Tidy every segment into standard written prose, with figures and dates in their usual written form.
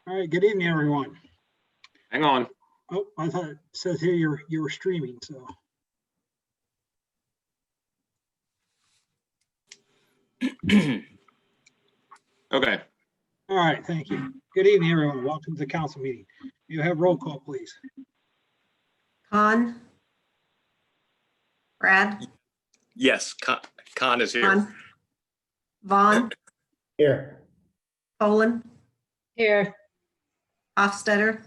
All right, good evening, everyone. Hang on. Oh, I thought it says here you were streaming, so. Okay. All right, thank you. Good evening, everyone. Welcome to the council meeting. You have roll call, please. Con? Brad? Yes, Con is here. Con? Vaughn? Here. Poland? Here. Hofstadter?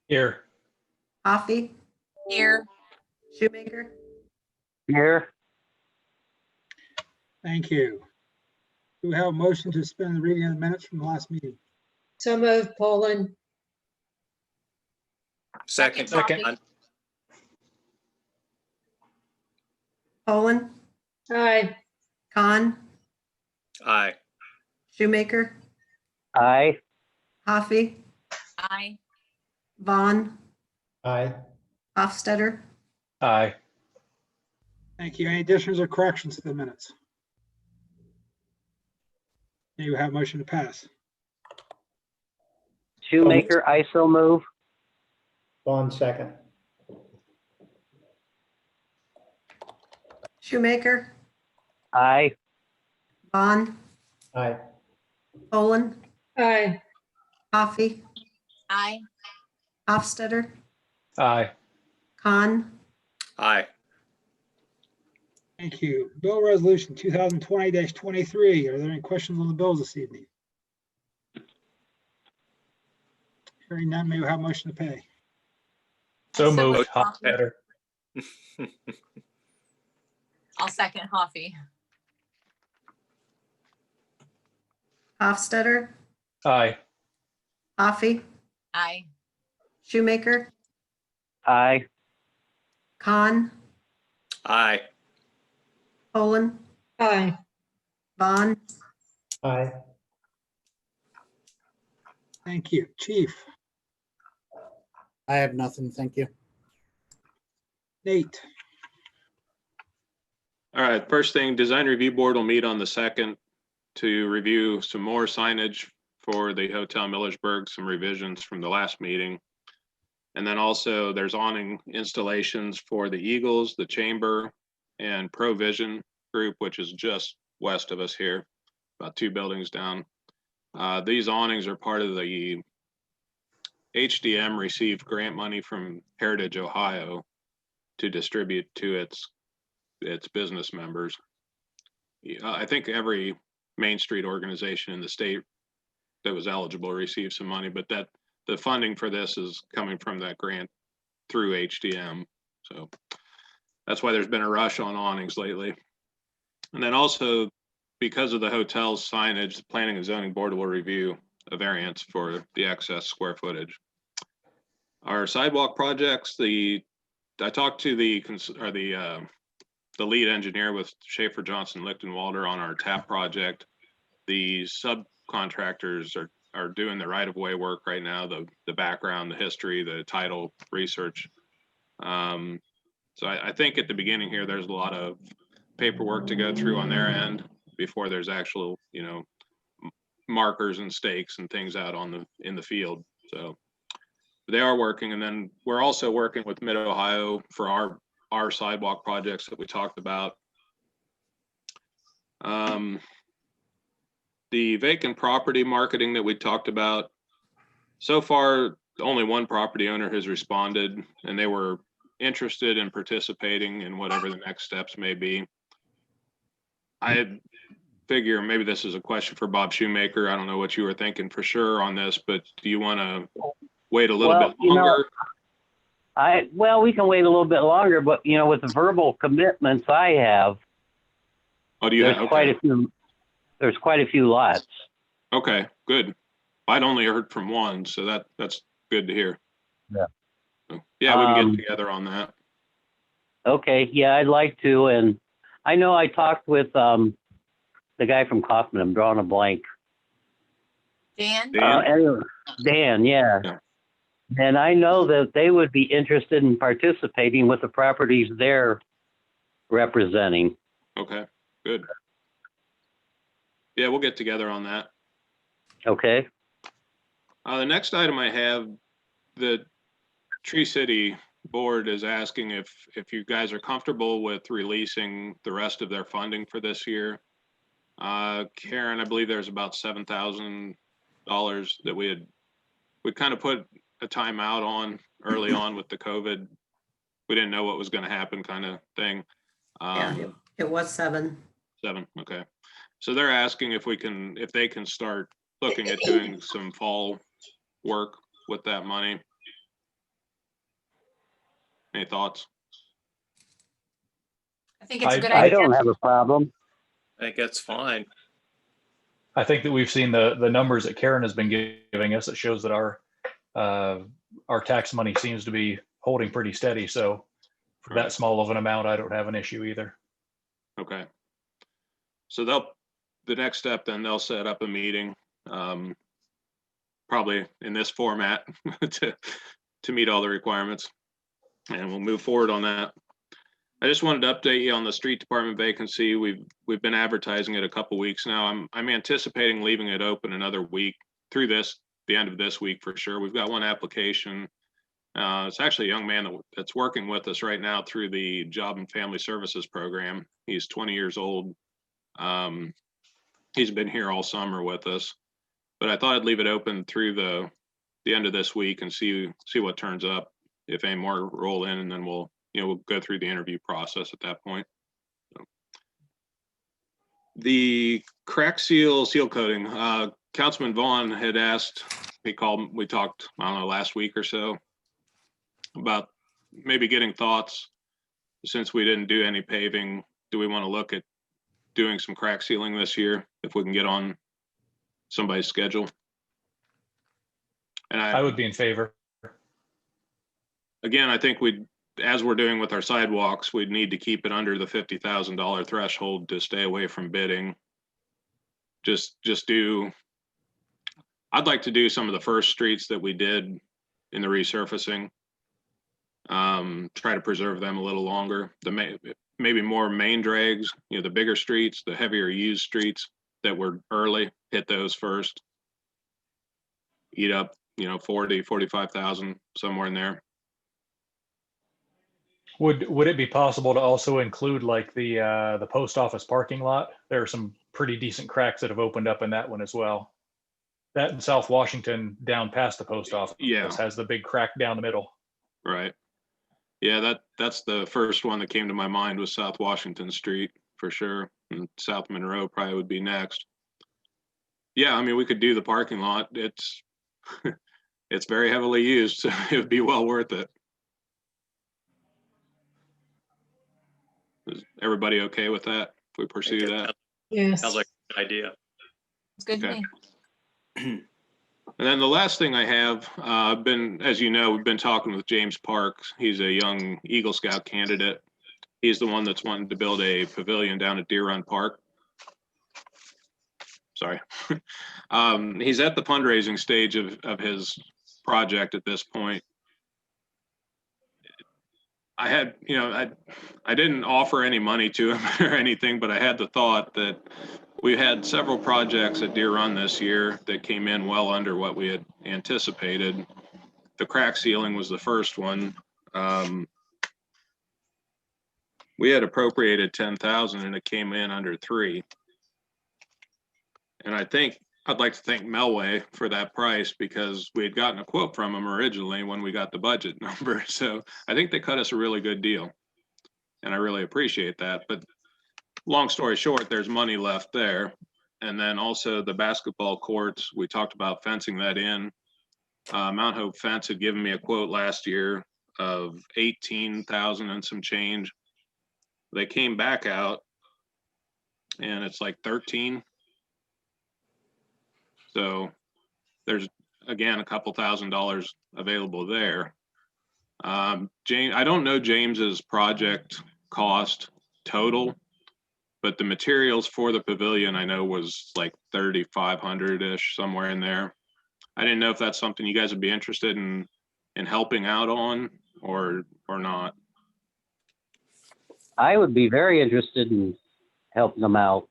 Here. Coffee? Here. Shoemaker? Here. Thank you. Do we have a motion to suspend the reading of the minutes from the last meeting? So moved, Poland. Second. Second. Poland? Aye. Con? Aye. Shoemaker? Aye. Coffee? Aye. Vaughn? Aye. Hofstadter? Aye. Thank you. Any additions or corrections to the minutes? Do you have a motion to pass? Shoemaker, I so move. Vaughn, second. Shoemaker? Aye. Vaughn? Aye. Poland? Aye. Coffee? Aye. Hofstadter? Aye. Con? Aye. Thank you. Bill Resolution 2020-23. Are there any questions on the bills this evening? Hearing none, may we have a motion to pay? So moved. moved. Hofstadter. I'll second Hoffy. Hofstadter? Aye. Coffee? Aye. Shoemaker? Aye. Con? Aye. Poland? Aye. Vaughn? Aye. Thank you. Chief, I have nothing, thank you. Nate, All right. First thing, Design Review Board will meet on the 2nd to review some more signage for the Hotel Millersburg, some revisions from the last meeting. And then also there's awning installations for the Eagles, the Chamber, and Provision Group, which is just west of us here, about 2 buildings down. These awnings are part of the HDM received grant money from Heritage Ohio to distribute to its business members. I think every Main Street organization in the state that was eligible received some money, but that the funding for this is coming from that grant through HDM. So that's why there's been a rush on awnings lately. And then also, because of the hotel's signage, the Planning and Zoning Board will review a variance for the excess square footage. Our sidewalk projects, I talked to the lead engineer with Schaefer Johnson Lichtenwalder on our TAP project. The subcontractors are doing the right-of-way work right now, the background, the history, the title research. So I think at the beginning here, there's a lot of paperwork to go through on their end before there's actual, markers and stakes and things out in the field. So they are working, and then we're also working with Mid-Ohio for our sidewalk projects that we talked about. The vacant property marketing that we talked about, so far, only one property owner has responded, and they were interested in participating in whatever the next steps may be. I figure maybe this is a question for Bob Shoemaker. I don't know what you were thinking for sure on this, but do you want to wait a little bit longer? Well, we can wait a little bit longer, but with the verbal commitments I have, Oh, do you there's have? quite Okay. a few. There's quite a few lots. Okay, good. I'd only heard from one, so that's good to hear. Yeah. So, yeah, we can get together on that. Okay, yeah, I'd like to, and I know I talked with the guy from Kaufman. I'm drawing a blank. Dan? Anyway, Dan, yeah. Yeah. And I know that they would be interested in participating with the properties they're representing. Okay, good. Yeah, we'll get together on that. Okay. The next item I have, the Tree City Board is asking if you guys are comfortable with releasing the rest of their funding for this year. Karen, I believe there's about $7,000 that we kind of put a timeout on early on with the COVID. We didn't know what was going to happen kind of thing. Yeah, it was 7. 7, okay. So they're asking if they can start looking at doing some fall work with that money. Any thoughts? I think it's a good I idea. don't have a problem. I think that's fine. I think that we've seen the numbers that Karen has been giving us. It shows that our tax money seems to be holding pretty steady. So for that small of an amount, I don't have an issue either. Okay. So the next step, then they'll set up a meeting, probably in this format to meet all the requirements, and we'll move forward on that. I just wanted to update you on the street department vacancy. We've been advertising it a couple weeks now. I'm anticipating leaving it open another week through the end of this week for sure. We've got one application. It's actually a young man that's working with us right now through the Job and Family Services program. He's 20 years old. He's been here all summer with us, but I thought I'd leave it open through the end of this week and see what turns up, if any more roll in, and then we'll go through the interview process at that point. So. The crack seal coating, Councilman Vaughn had asked, we talked, I don't know, last week or so about maybe getting thoughts. Since we didn't do any paving, do we want to look at doing some crack sealing this year if we can get on somebody's schedule? And I would be in favor. Again, I think as we're doing with our sidewalks, we'd need to keep it under the $50,000 threshold to stay away from bidding. I'd like to do some of the first streets that we did in the resurfacing. Try to preserve them a little longer. Maybe more main drags, the bigger streets, the heavier used streets that were early, hit those first. Eat up, 40, 45,000, somewhere in there. Would it be possible to also include like the post office parking lot? There are some pretty decent cracks that have opened up in that one as well. That in South Washington down past the post office has the big crack down the middle. Right. Yeah, that's the first one that came to my mind was South Washington Street for sure. And South Monroe probably would be next. Yeah, I mean, we could do the parking lot. It's it's very heavily used, so it would be well worth it. Is everybody okay with that if we pursue that? Yes. Sounds like a good idea. It's good to Okay. me. And then the last thing I have, as you know, we've been talking with James Parks. He's a young Eagle Scout candidate. He's the one that's wanting to build a pavilion down at Deer Run Park. Sorry. He's at the fundraising stage of his project at this point. I had, I didn't offer any money to him or anything, but I had the thought that we had several projects at Deer Run this year that came in well under what we had anticipated. The crack sealing was the first one. We had appropriated 10,000 and it came in under 3. And I'd like to thank Melway for that price because we had gotten a quote from them originally when we got the budget number. So I think they cut us a really good deal. And I really appreciate that. But long story short, there's money left there. And then also the basketball courts, we talked about fencing that in. Mount Hope Fence had given me a quote last year of 18,000 and some change. They came back out and it's like 13. So there's, again, a couple $1,000s available there. James, I don't know James's project cost total, but the materials for the pavilion I know was like 3,500-ish, somewhere in there. I didn't know if that's something you guys would be interested in helping out on or not. I would be very interested in helping them out.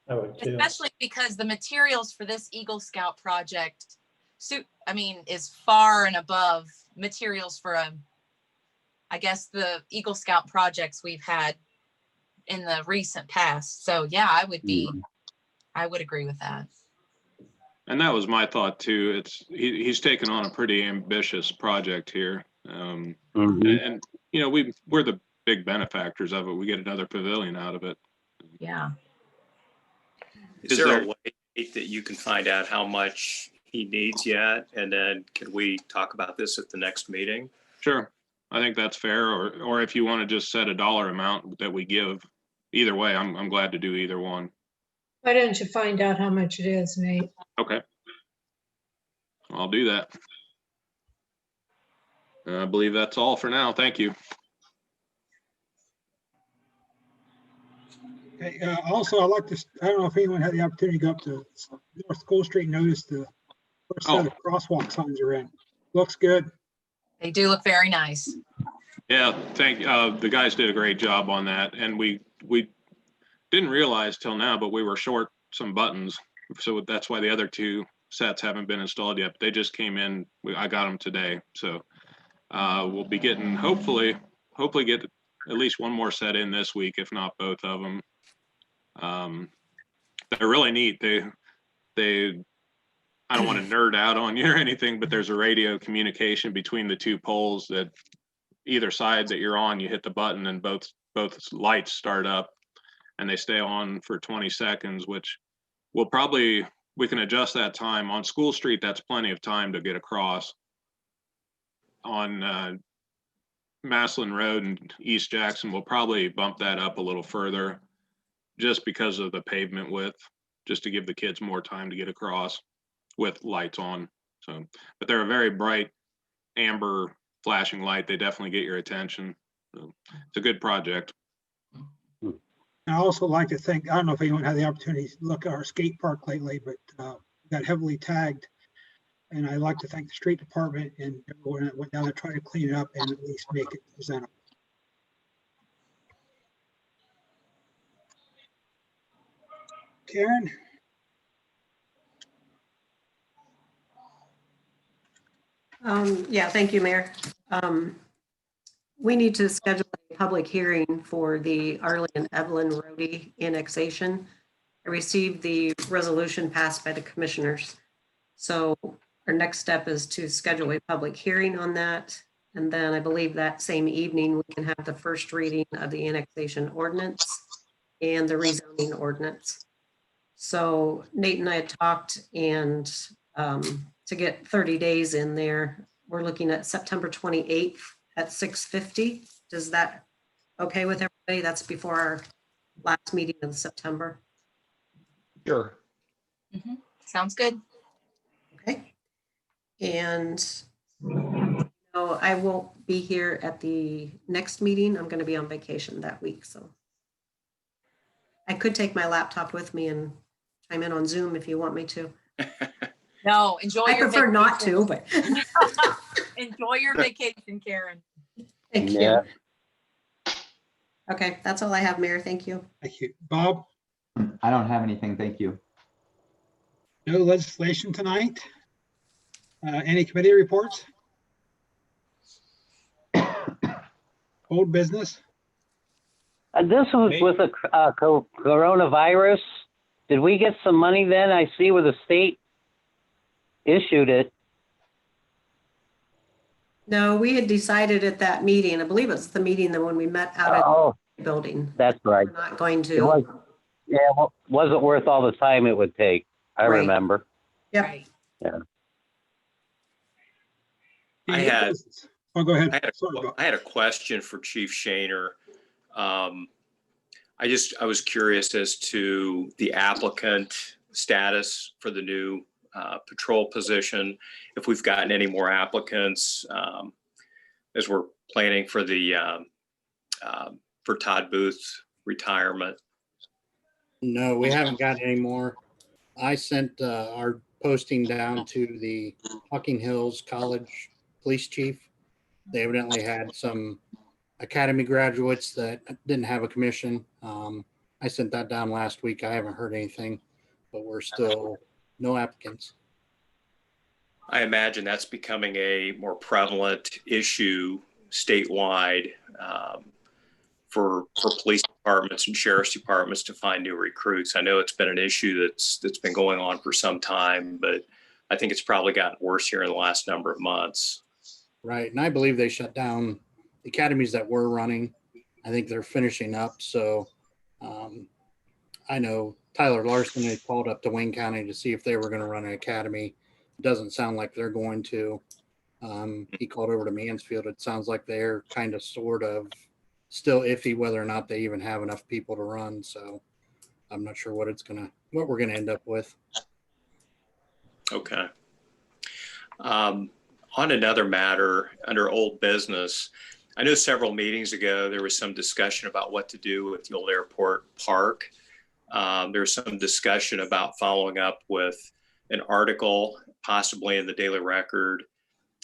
I would too. Especially because the materials for this Eagle Scout project, is far and above materials for I guess the Eagle Scout projects we've had in the recent past. So yeah, I would agree with that. And that was my thought too. He's taken on a pretty ambitious project here. Mhm. And we're the big benefactors of it. We get another pavilion out of it. Yeah. Is there a way that you can find out how much he needs yet? And then can we talk about this at the next meeting? Sure. I think that's fair. Or if you want to just set a dollar amount that we give, either way, I'm glad to do either one. Why don't you find out how much it is, Nate? Okay. I'll do that. I believe that's all for now. Thank you. Okay, also, I'd like to, I don't know if anyone had the opportunity to go up to North School Street and notice the first set of crosswalk signs are in. Looks good. They do look very nice. Yeah, the guys did a great job on that. And we didn't realize till now, but we were short some buttons. So that's why the other two sets haven't been installed yet. They just came in. I got them today. So we'll be getting, hopefully get at least one more set in this week, if not both of them. They're really neat. I don't want to nerd out on you or anything, but there's a radio communication between the two poles that either side that you're on, you hit the button and both lights start up and they stay on for 20 seconds, which we can adjust that time. On School Street, that's plenty of time to get across. On Maslin Road and East Jackson, we'll probably bump that up a little further just because of the pavement width, just to give the kids more time to get across with lights on. So, but they're a very bright amber flashing light. They definitely get your attention. So, it's a good project. I also like to thank, I don't know if anyone had the opportunity to look at our skate park lately, but got heavily tagged. And I'd like to thank the street department and everyone that went down there trying to clean it up and at least make it presentable. Karen? Yeah, thank you, Mayor. We need to schedule a public hearing for the Arley and Evelyn Roadie annexation. I received the resolution passed by the commissioners. So our next step is to schedule a public hearing on that. And then I believe that same evening, we can have the first reading of the annexation ordinance and the rezoning ordinance. So Nate and I had talked, and to get 30 days in there, we're looking at September 28th at 6:50. Does that okay with everybody? That's before our last meeting in September. Sure. Sounds good. Okay. And I won't be here at the next meeting. I'm going to be on vacation that week. So I could take my laptop with me and chime in on Zoom if you want me to. No, enjoy I your prefer not vacation. to, but Enjoy your vacation, Karen. thank you. Yeah. Okay, that's all I have, Mayor. Thank you. Thank you. Bob, I don't have anything. Thank you. no legislation tonight. Any committee reports? Old business? This was with the coronavirus. Did we get some money then? I see where the state issued it. No, we had decided at that meeting, I believe it was the meeting that when we met out at Oh, the building, that's right. we're not going It to. was, yeah, well, wasn't worth all the time it would take. I Right. remember. Yep. Right. I had- Oh, go ahead. I had a- Sorry, Bob. I had a question for Chief Shaner. I was curious as to the applicant status for the new patrol position. If we've gotten any more applicants as we're planning for the for Todd Booth's retirement. No, we haven't got any more. I sent our posting down to the Hocking Hills College Police Chief. They evidently had some academy graduates that didn't have a commission. I sent that down last week. I haven't heard anything, but we're still no applicants. I imagine that's becoming a more prevalent issue statewide for police departments and sheriff's departments to find new recruits. I know it's been an issue that's been going on for some time, but I think it's probably gotten worse here in the last number of months. Right. And I believe they shut down the academies that were running. I think they're finishing up. So I know Tyler Larson had called up to Wayne County to see if they were going to run an academy. It doesn't sound like they're going to. He called over to Mansfield. It sounds like they're kind of sort of still iffy whether or not they even have enough people to run. So I'm not sure what we're gonna end up with. Okay. On another matter, under old business, I know several meetings ago, there was some discussion about what to do with the old airport park. There was some discussion about following up with an article, possibly in the Daily Record,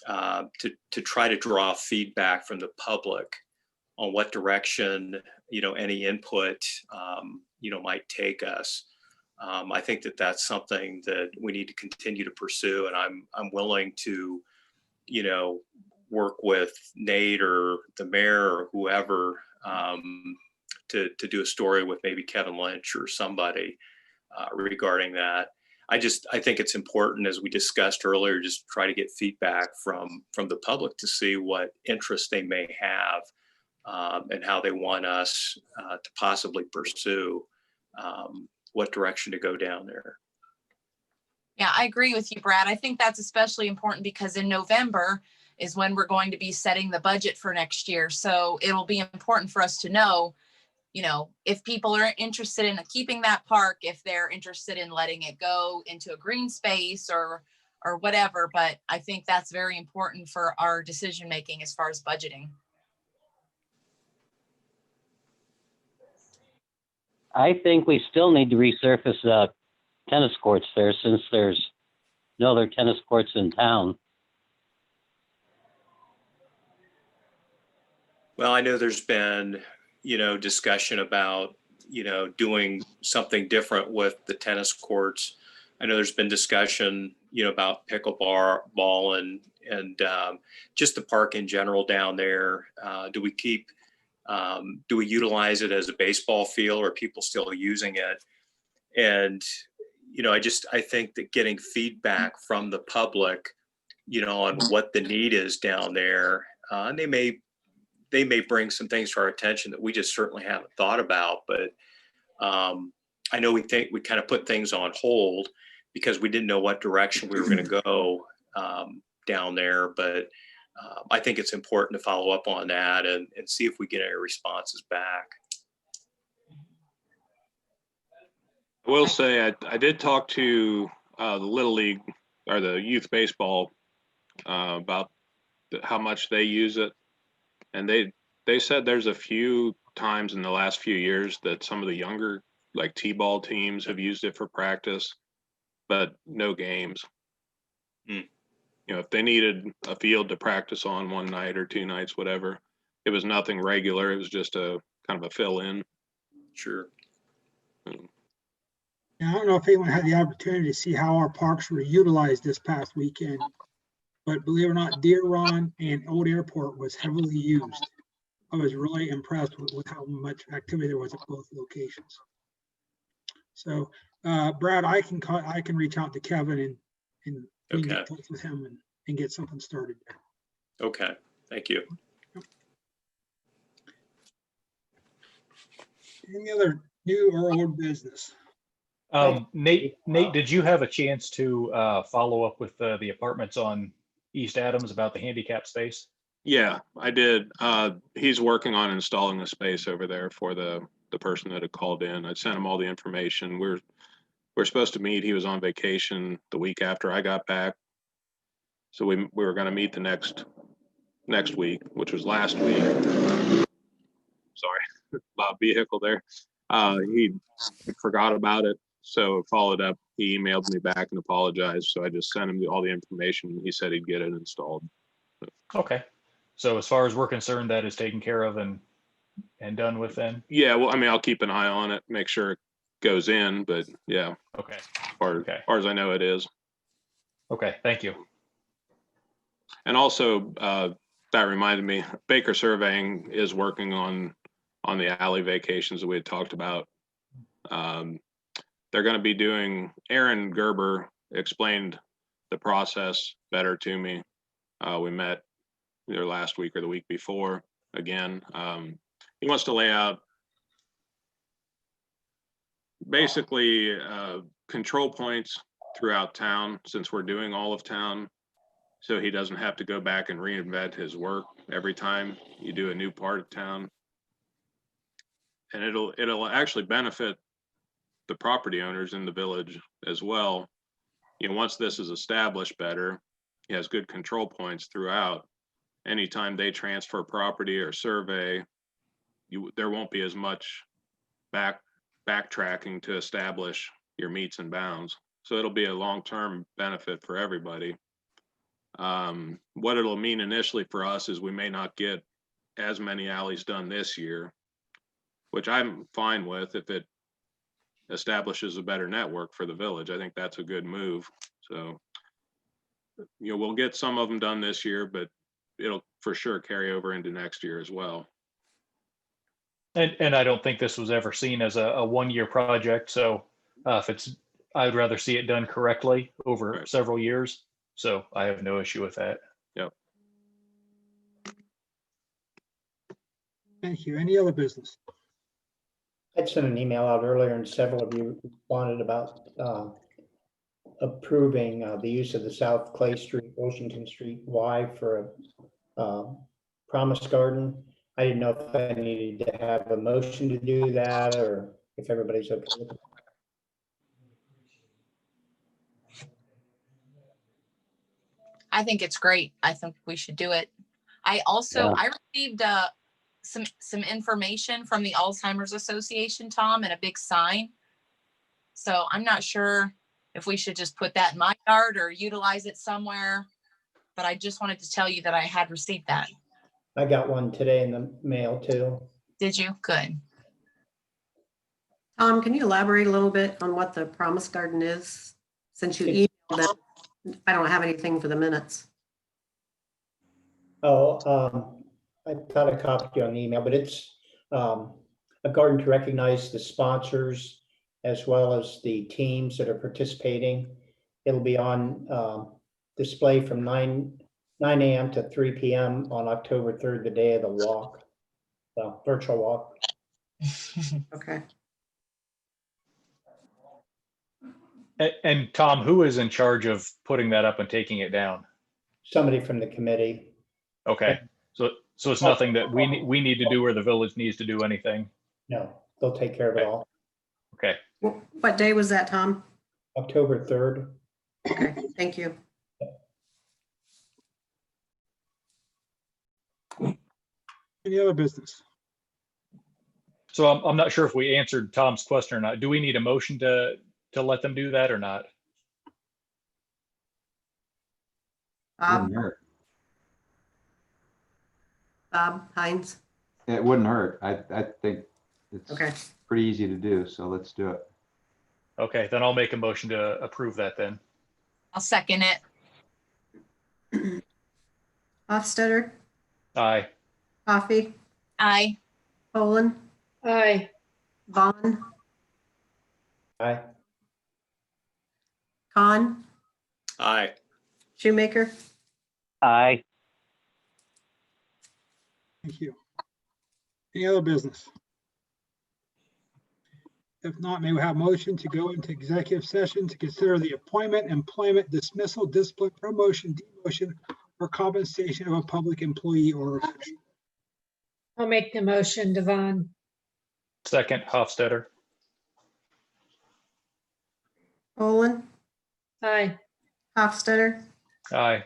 to try to draw feedback from the public on what direction, any input, might take us. I think that that's something that we need to continue to pursue, and I'm willing to, work with Nate or the mayor or whoever to do a story with maybe Kevin Lynch or somebody regarding that. I think it's important, as we discussed earlier, just try to get feedback from the public to see what interest they may have and how they want us to possibly pursue what direction to go down there. Yeah, I agree with you, Brad. I think that's especially important because in November is when we're going to be setting the budget for next year. So it will be important for us to know, if people are interested in keeping that park, if they're interested in letting it go into a green space or whatever. But I think that's very important for our decision making as far as budgeting. I think we still need to resurface tennis courts there since there's no other tennis courts in town. Well, I know there's been, discussion about, doing something different with the tennis courts. I know there's been discussion, about pickleball and just the park in general down there. Do we utilize it as a baseball field, or are people still using it? And, I think that getting feedback from the public, on what the need is down there, and they may bring some things to our attention that we just certainly haven't thought about. But I know we kind of put things on hold because we didn't know what direction we were going to go down there. But I think it's important to follow up on that and see if we get any responses back. I will say I did talk to the Little League or the youth baseball about how much they use it. And they said there's a few times in the last few years that some of the younger, like T-ball teams, have used it for practice, but no games. If they needed a field to practice on one night or two nights, whatever, it was nothing regular. It was just a kind of a fill-in. Sure. Now, I don't know if anyone had the opportunity to see how our parks were utilized this past weekend, but believe it or not, Deer Run and Old Airport was heavily used. I was really impressed with how much activity there was at both locations. So, Brad, I can reach out to Kevin and we can get in touch with him and get something started there. Okay, thank you. Any other new or old business? Nate, did you have a chance to follow up with the apartments on East Adams about the handicap space? Yeah, I did. He's working on installing a space over there for the person that had called in. I sent him all the information. We're supposed to meet. He was on vacation the week after I got back. So we were going to meet the next week, which was last week. Sorry, Bob vehicle there. He forgot about it. So followed up, he emailed me back and apologized. So I just sent him all the information. He said he'd get it installed. Okay. So as far as we're concerned, that is taken care of and and done with then? Yeah, well, I mean, I'll keep an eye on it, make sure it goes in, but yeah, Okay, as far as I know, it is. okay, thank you. And also, that reminded me, Baker Surveying is working on the alley vacations that we had talked about. They're going to be doing, Aaron Gerber explained the process better to me. We met either last week or the week before again. He wants to lay out basically control points throughout town, since we're doing all of town, so he doesn't have to go back and reinvent his work every time you do a new part of town. And it'll actually benefit the property owners in the village as well. You know, once this is established better, he has good control points throughout. Anytime they transfer property or survey, there won't be as much backtracking to establish your meets and bounds. So it'll be a long-term benefit for everybody. What it'll mean initially for us is we may not get as many alleys done this year, which I'm fine with if it establishes a better network for the village. I think that's a good move. So, you know, we'll get some of them done this year, but it'll for sure carry over into next year as well. And I don't think this was ever seen as a 1-year project. So I'd rather see it done correctly over Right. several years. So I have no issue with that. Yep. Thank you. Any other business? I'd sent an email out earlier and several of you responded about approving the use of the South Clay Street, Washington Street Y for a Promise Garden. I didn't know if I needed to have a motion to do that or if everybody's okay with it. I think it's great. I think we should do it. I received some information from the Alzheimer's Association, Tom, and a big sign. So I'm not sure if we should just put that in my yard or utilize it somewhere, but I just wanted to tell you that I had received that. I got one today in the mail too. Did you? Good. Tom, can you elaborate a little bit on what the Promise Garden is? Since you emailed them, I don't have anything for the minutes. Oh, I thought I copied you on the email, but it's a garden to recognize the sponsors as well as the teams that are participating. It'll be on display from 9 a.m. to 3 p.m. on October 3rd, the day of the walk, the virtual walk. Okay. And Tom, who is in charge of putting that up and taking it down? Somebody from the committee. Okay, so it's nothing that we need to do or the village needs to do anything. No, they'll take care of it all. Okay, What day was that, Tom? October 3rd. Okay, thank you. Any other business? so I'm not sure if we answered Tom's question or not. Do we need a motion to let them do that or not? Bob, Wouldn't hurt. Bob Hines? It wouldn't hurt. I think it's Okay. pretty easy to do, so let's do it. Okay, then I'll make a motion to approve that then. I'll second it. Hofstadter? Aye. Coffee? Aye. Poland? Aye. Vaughn? Aye. Khan? Aye. Shoemaker? Aye. Thank you. Any other business? If not, may we have motion to go into executive session to consider the appointment, employment, dismissal, discipline, promotion, demotion, or compensation of a public employee or official. I'll make the motion, Devon. Second, Hofstadter. Poland? Aye. Hofstadter? Aye.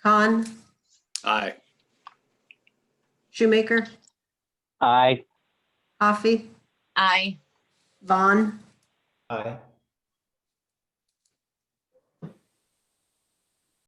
Khan? Aye. Shoemaker? Aye. Coffee? Aye. Vaughn? Aye.